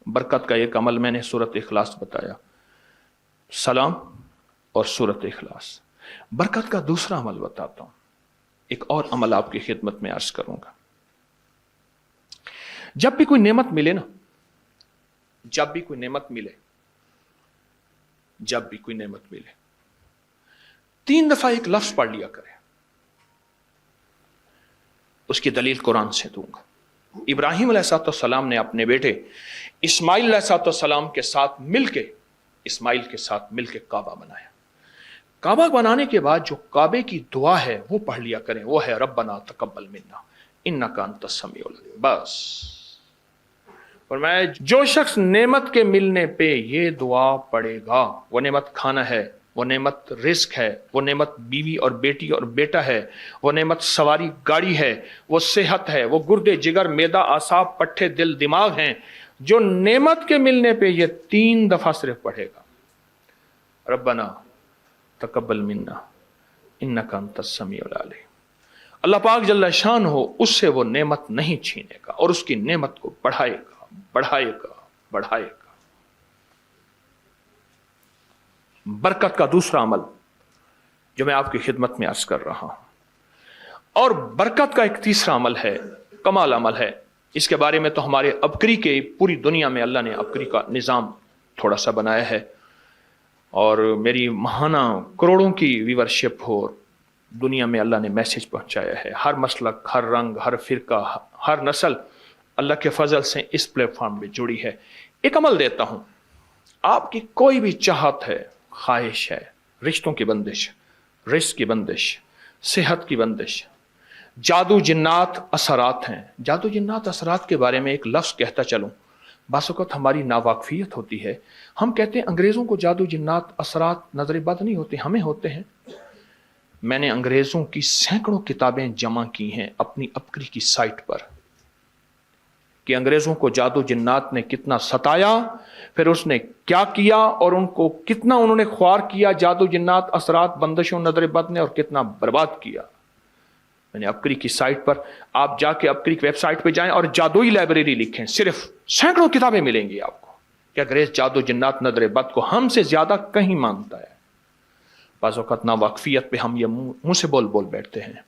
बरकत का एक अमल मैंने सूरत इखलास बताया, सलाम और सूरत इखलास। बरकत का दूसरा अमल बताता हूं, एक और अमल आपकी खिदमत में अर्ज करूंगा। जब भी कोई नेमत मिले ना, जब भी कोई नेमत मिले, जब भी कोई नेमत मिले, 3 दफा एक लफ्ज पढ़ लिया करें। उसकी दलील कुरान से दूंगा। इब्राहिम अलैहिस्सलाम ने अपने बेटे इस्माइल अलैहिस्सलाम के साथ मिलके काबा बनाया। काबा बनाने के बाद जो काबे की दुआ है वो पढ़ लिया करें, वो है रब्बना तकब्बल मिन्ना इन्नका अंतस समीउल अलीम। बस। और मैं जो शख्स नेमत के मिलने पे ये दुआ पढ़ेगा, वो नेमत खाना है, वो नेमत रिस्क है, वो नेमत बीवी और बेटी और बेटा है, वो नेमत सवारी गाड़ी है, वो सेहत है, वो गुर्दे जिगर मैदा आसाब पट्ठे दिल दिमाग हैं, जो नेमत के मिलने पे ये 3 दफा सिर्फ पढ़ेगा, रब्बना तकब्बल मिन्ना इन्नका अंतस समीउल अलीम, अल्लाह पाक जल्ला शान हो उससे वो नेमत नहीं छीनेगा और उसकी नेमत को बढ़ाएगा बढ़ाएगा बढ़ाएगा। बरकत का दूसरा अमल जो मैं आपकी खिदमत में अर्ज कर रहा हूं। और बरकत का एक तीसरा अमल है, कमाल अमल है। इसके बारे में तो हमारे अबकरी के पूरी दुनिया में अल्लाह ने अबकरी का निज़ाम थोड़ा सा बनाया है, और मेरी महाना करोड़ों की व्यूवरशिप हो, दुनिया में अल्लाह ने मैसेज पहुंचाया है। हर मसलक, हर रंग, हर फिरका, हर नस्ल अल्लाह के फजल से इस प्लेटफॉर्म में जुड़ी है। एक अमल देता हूं, आपकी कोई भी चाहत है, ख्वाहिश है, रिश्तों की बंदिश, रिस्क की बंदिश, सेहत की बंदिश, जादू जिन्नात असरात हैं। जादू जिन्नात असरात के बारे में एक लफ्ज़ कहता चलूं, बास वक़्त हमारी नावाकफियत होती है। हम कहते हैं अंग्रेज़ों को जादू जिन्नात असरात नजर बद नहीं होते, हमें होते हैं। मैंने अंग्रेज़ों की सैकड़ों किताबें जमा की हैं अपनी अबकरी की साइट पर, कि अंग्रेज़ों को जादू जिन्नात ने कितना सताया, फिर उसने क्या किया और उनको कितना उन्होंने ख्वार किया जादू जिन्नात असरात बंदिशों नजर बद ने, और कितना बर्बाद किया। मैंने अबकरी की साइट पर, आप जाके अबकरी की वेबसाइट पे जाएं और जादुई लाइब्रेरी लिखें, सिर्फ सैकड़ों किताबें मिलेंगी आपको कि अंग्रेज जादू जिन्नात नजर बद को हमसे ज्यादा कहीं मानता है। बाज़ औक़ात नावाकफियत पे हम ये मुंह से बोल बोल बैठते हैं।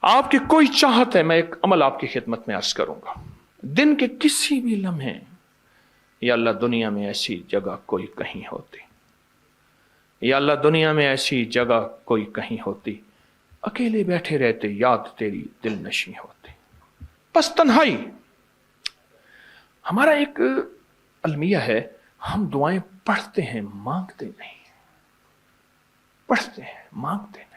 आपकी कोई चाहत है, मैं एक अमल आपकी खिदमत में अर्ज करूंगा। दिन के किसी भी लम्हे, या अल्लाह दुनिया में ऐसी जगह कोई कहीं होती, या अल्लाह दुनिया में ऐसी जगह कोई कहीं होती, अकेले बैठे रहते याद तेरी दिल नशी होती। बस तन्हाई। हमारा एक अलमिया है, हम दुआएं पढ़ते हैं, मांगते नहीं। पढ़ते हैं, मांगते नहीं।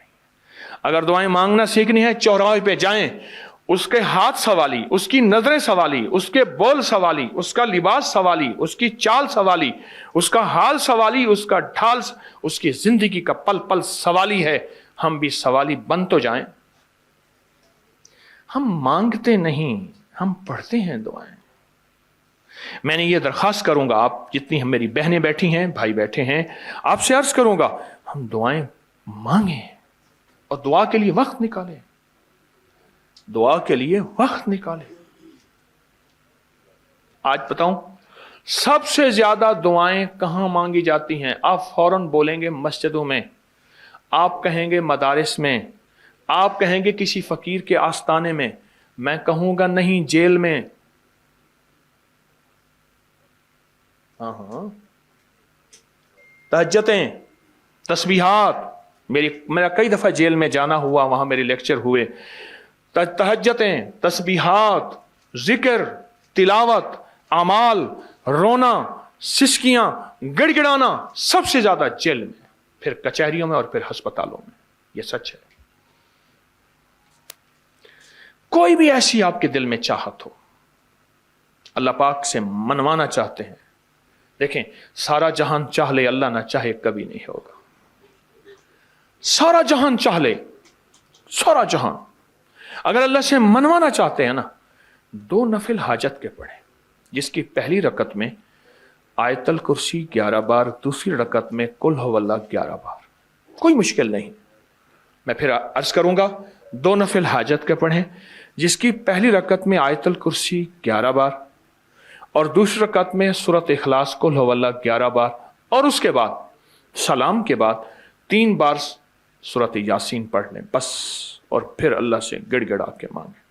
अगर दुआएं मांगना सीखनी है, चौराहे पे जाएं, उसके हाथ सवाली, उसकी नजरें सवाली, उसके बोल सवाली, उसका लिबास सवाली, उसकी चाल सवाली, उसका हाल सवाली, उसका ढाल, उसकी जिंदगी का पल पल सवाली है। हम भी सवाली बन तो जाएं। हम मांगते नहीं, हम पढ़ते हैं दुआएं। मैंने ये दरखास्त करूंगा, आप जितनी हम मेरी बहनें बैठी हैं, भाई बैठे हैं, आपसे अर्ज करूंगा, हम दुआएं मांगें और दुआ के लिए वक्त निकालें, दुआ के लिए वक्त निकालें। आज बताऊं, सबसे ज्यादा दुआएं कहां मांगी जाती हैं? आप फौरन बोलेंगे मस्जिदों में, आप कहेंगे मदारिस में, आप कहेंगे किसी फकीर के आस्ताने में, मैं कहूंगा नहीं, जेल में। हाँ, तहज्जुदें, तस्बीहात, मेरा कई दफा जेल में जाना हुआ, वहां मेरे लेक्चर हुए। तहज्जुदें, तस्बीहात, जिक्र, तिलावत, अमाल, रोना, सिसकियां, गिड़गिड़ाना, सबसे ज्यादा जेल में, फिर कचहरियों में और फिर अस्पतालों में। यह सच है। कोई भी ऐसी आपके दिल में चाहत हो, अल्लाह पाक से मनवाना चाहते हैं, देखें, सारा जहान चाह ले, अल्लाह ना चाहे कभी नहीं होगा। सारा जहान चाह ले, सारा जहान, अगर अल्लाह से मनवाना चाहते हैं ना, 2 नफिल हाजत के पढ़े, जिसकी पहली रकत में आयतल कुर्सी 11 बार, दूसरी रकत में कुल हुवल्लाह 11 बार। कोई मुश्किल नहीं। मैं फिर अर्ज करूंगा, 2 नफिल हाजत के पढ़ें, जिसकी पहली रकत में आयतल कुर्सी 11 बार اور دوسری رکعت میں سورۃ اخلاص قل ہو اللہ 11 بار، اور اس کے بعد سلام کے بعد 3 بار سورۃ یاسین پڑھ لیں بس، اور پھر اللہ سے گڑ گڑا کے مانگیں۔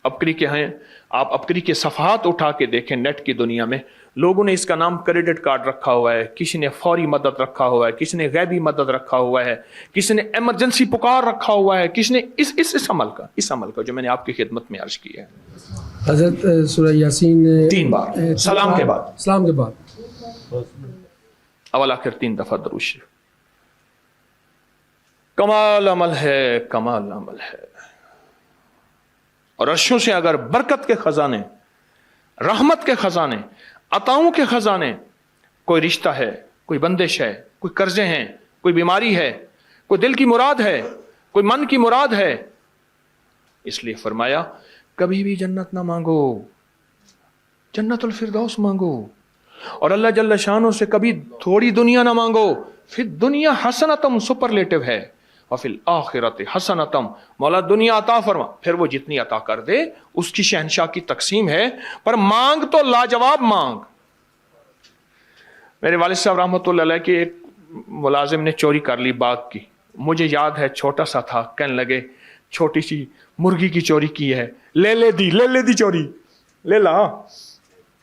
ابکری کے ہیں، آپ ابکری کے صفحات اٹھا کے دیکھیں، نیٹ کی دنیا میں لوگوں نے اس کا نام کریڈٹ کارڈ رکھا ہوا ہے، کسی نے فوری مدد رکھا ہوا ہے، کسی نے غیبی مدد رکھا ہوا ہے، کسی نے ایمرجنسی پکار رکھا ہوا ہے، کسی نے اس عمل کا جو میں نے آپ کی خدمت میں عرض کیا ہے۔ حضرت سورہ یاسین 3 بار سلام کے بعد، اول آخر 3 دفعہ درود شریف۔ کمال عمل ہے، کمال عمل ہے۔ اور عرشوں سے اگر برکت کے خزانے، رحمت کے خزانے، عطاؤں کے خزانے، کوئی رشتہ ہے، کوئی بندش ہے، کوئی قرضے ہیں، کوئی بیماری ہے، کوئی دل کی مراد ہے، کوئی من کی مراد ہے، اس لیے فرمایا کبھی بھی جنت نہ مانگو، جنت الفردوس مانگو، اور اللہ جل شانہ سے کبھی تھوڑی دنیا نہ مانگو۔ پھر دنیا حسنتم سپرلیٹو ہے، اور فی الآخرت حسنتم، مولا دنیا عطا فرما، پھر وہ جتنی عطا کر دے اس کی شہنشاہ کی تقسیم ہے، پر مانگ تو لاجواب مانگ۔ میرے والد صاحب رحمۃ اللہ علیہ کے ایک ملازم نے چوری کر لی باغ کی، مجھے یاد ہے چھوٹا سا تھا، کہنے لگے چھوٹی سی مرغی کی چوری کی ہے، لے دی چوری، لے لا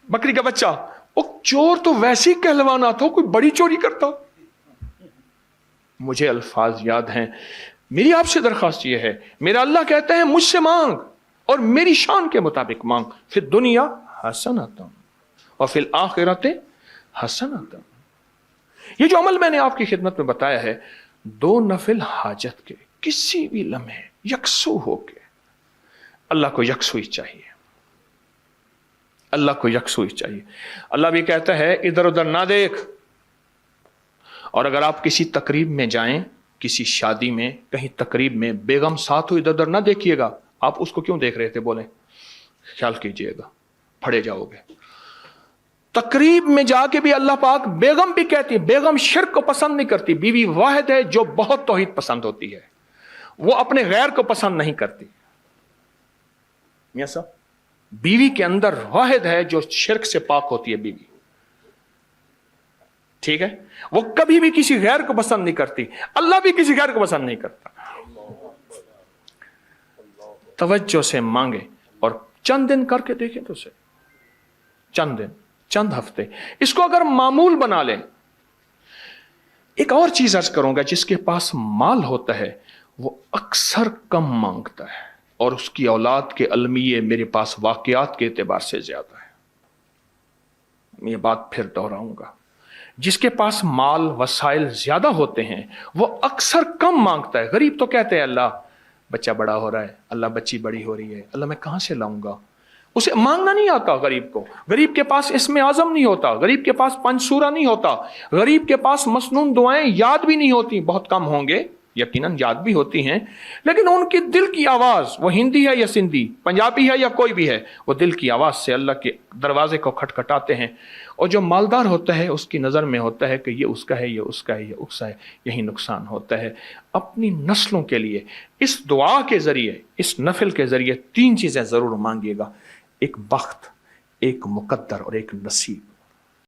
بکری کا بچہ۔ وہ چور تو ویسے ہی کہلوانا تھا، کوئی بڑی چوری کرتا۔ مجھے الفاظ یاد ہیں۔ میری آپ سے درخواست یہ ہے، میرا اللہ کہتا ہے مجھ سے مانگ اور میری شان کے مطابق مانگ، پھر دنیا حسنتم اور فی الآخرت حسنتم۔ یہ جو عمل میں نے آپ کی خدمت میں بتایا ہے، 2 نفل حاجت کے کسی بھی لمحے یکسو ہو کے، اللہ کو یکسوئی چاہیے، اللہ کو یکسوئی چاہیے۔ اللہ بھی کہتا ہے ادھر ادھر نہ دیکھ۔ اور اگر آپ کسی تقریب میں جائیں، کسی شادی میں، کہیں تقریب میں، بیگم ساتھ ہو، ادھر ادھر نہ دیکھیے گا۔ آپ اس کو کیوں دیکھ رہے تھے؟ بولیں، خیال کیجئے گا، پھڑے جاؤ گے۔ تقریب میں جا کے بھی اللہ پاک، بیگم بھی کہتی ہے، بیگم شرک کو پسند نہیں کرتی، بیوی واحد ہے جو بہت توحید پسند ہوتی ہے، وہ اپنے غیر کو پسند نہیں کرتی۔ میاں صاحب، بیوی کے اندر واحد ہے جو شرک سے پاک ہوتی ہے بیوی، ٹھیک ہے؟ وہ کبھی بھی کسی غیر کو پسند نہیں کرتی، اللہ بھی کسی غیر کو پسند نہیں کرتا۔ توجہ سے مانگے اور چند دن کر کے دیکھیں تو سے، چند دن، چند ہفتے، اس کو اگر معمول بنا لیں۔ ایک اور چیز عرض کروں گا، جس کے پاس مال ہوتا ہے وہ اکثر کم مانگتا ہے، اور اس کی اولاد کے المیے میرے پاس واقعات کے اعتبار سے زیادہ ہے۔ میں یہ بات پھر دہراؤں گا، جس کے پاس مال وسائل زیادہ ہوتے ہیں وہ اکثر کم مانگتا ہے۔ غریب تو کہتے ہیں اللہ بچہ بڑا ہو رہا ہے، اللہ بچی بڑی ہو رہی ہے، اللہ میں کہاں سے لاؤں گا؟ اسے مانگنا نہیں آتا غریب کو۔ غریب کے پاس اسم اعظم نہیں ہوتا، غریب کے پاس پنج سورہ نہیں ہوتا، غریب کے پاس مسنون دعائیں یاد بھی نہیں ہوتی، بہت کم ہوں گے، یقیناً یاد بھی ہوتی ہیں، لیکن ان کی دل کی آواز، وہ ہندی ہے یا سندھی، پنجابی ہے یا کوئی بھی ہے، وہ دل کی آواز سے اللہ کے دروازے کو کھٹکھٹاتے ہیں۔ اور جو مالدار ہوتا ہے اس کی نظر میں ہوتا ہے کہ یہ اس کا ہے، یہ اس کا ہے، یہ اس کا ہے، یہی نقصان ہوتا ہے۔ اپنی نسلوں کے لیے اس دعا کے ذریعے، اس نفل کے ذریعے 3 چیزیں ضرور مانگیے گا، ایک بخت، ایک مقدر اور ایک نصیب۔